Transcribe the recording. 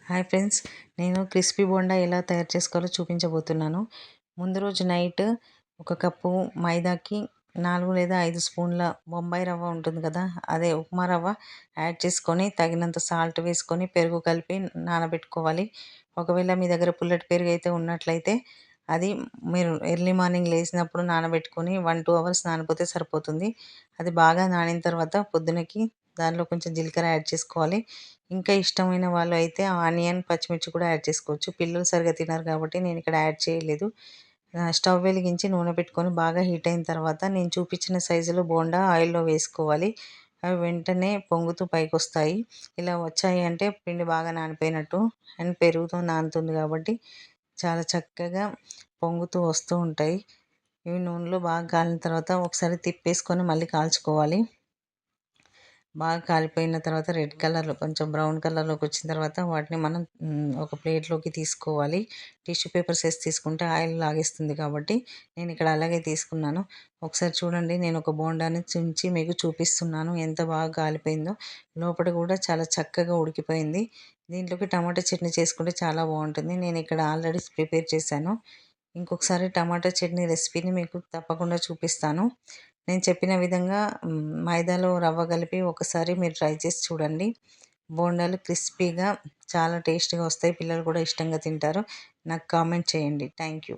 Hi friends, నేను crispy bonda ఎలా తయారు చేసుకోవాలో చూపించబోతున్నాను. ముందు రోజు నైట్ ఒక కప్పు మైదాకి 4 లేదా 5 స్పూన్ల బొంబాయి రవ్వ ఉంటుంది కదా, అదే ఉప్మా రవ్వ యాడ్ చేసుకొని తగినంత సాల్ట్ వేసుకొని పెరుగు కలిపి నానబెట్టుకోవాలి. ఒకవేళ మీ దగ్గర పుల్లటి పెరుగు అయితే ఉన్నట్లయితే అది మీరు ఎర్లీ మార్నింగ్ లేచినప్పుడు నానబెట్టుకొని 1-2 అవర్స్ నానిపోతే సరిపోతుంది. అది బాగా నానిన తర్వాత పొద్దునకి దానిలో కొంచెం జీలకర్ర యాడ్ చేసుకోవాలి. ఇంకా ఇష్టమైన వాళ్ళు అయితే ఆనియన్, పచ్చిమిర్చి కూడా యాడ్ చేసుకోవచ్చు. పిల్లలు సరిగ్గా తినరు కాబట్టి నేను ఇక్కడ యాడ్ చేయలేదు. స్టవ్ వెలిగించి నూనె పెట్టుకొని బాగా హీట్ అయిన తర్వాత నేను చూపించిన సైజులో బోండా ఆయిల్లో వేసుకోవాలి. అవి వెంటనే పొంగుతూ పైకొస్తాయి. ఇలా వచ్చాయి అంటే పిండి బాగా నానిపోయినట్టు. అండ్ పెరుగుతో నానుతుంది కాబట్టి చాలా చక్కగా పొంగుతూ వస్తూ ఉంటాయి. ఇవి నూనెలో బాగా కాలిన తర్వాత ఒకసారి తిప్పేసుకొని మళ్ళీ కాల్చుకోవాలి. బాగా కాలిపోయిన తర్వాత రెడ్ కలర్లో కొంచెం బ్రౌన్ కలర్లోకి వచ్చిన తర్వాత వాటిని మనం ఒక ప్లేట్లోకి తీసుకోవాలి. టిష్యూ పేపర్స్ వేసి తీసుకుంటే ఆయిల్ లాగేస్తుంది కాబట్టి నేను ఇక్కడ అలాగే తీసుకున్నాను. ఒకసారి చూడండి, నేను ఒక బోండాని చుంచి మీకు చూపిస్తున్నాను ఎంత బాగా కాలిపోయిందో. లోపల కూడా చాలా చక్కగా ఉడికిపోయింది. దీంట్లోకి టమాటా చట్నీ చేసుకుంటే చాలా బాగుంటుంది. నేను ఇక్కడ ఆల్రెడీ ప్రిపేర్ చేశాను. ఇంకొకసారి టమాటా చట్నీ రెసిపీని మీకు తప్పకుండా చూపిస్తాను. నేను చెప్పిన విధంగా మైదాలో రవ్వ కలిపి ఒకసారి మీరు ట్రై చేసి చూడండి. బోండాలు క్రిస్పీగా చాలా టేస్టీగా వస్తాయి. పిల్లలు కూడా ఇష్టంగా తింటారు. నాకు కామెంట్ చేయండి. Thank you.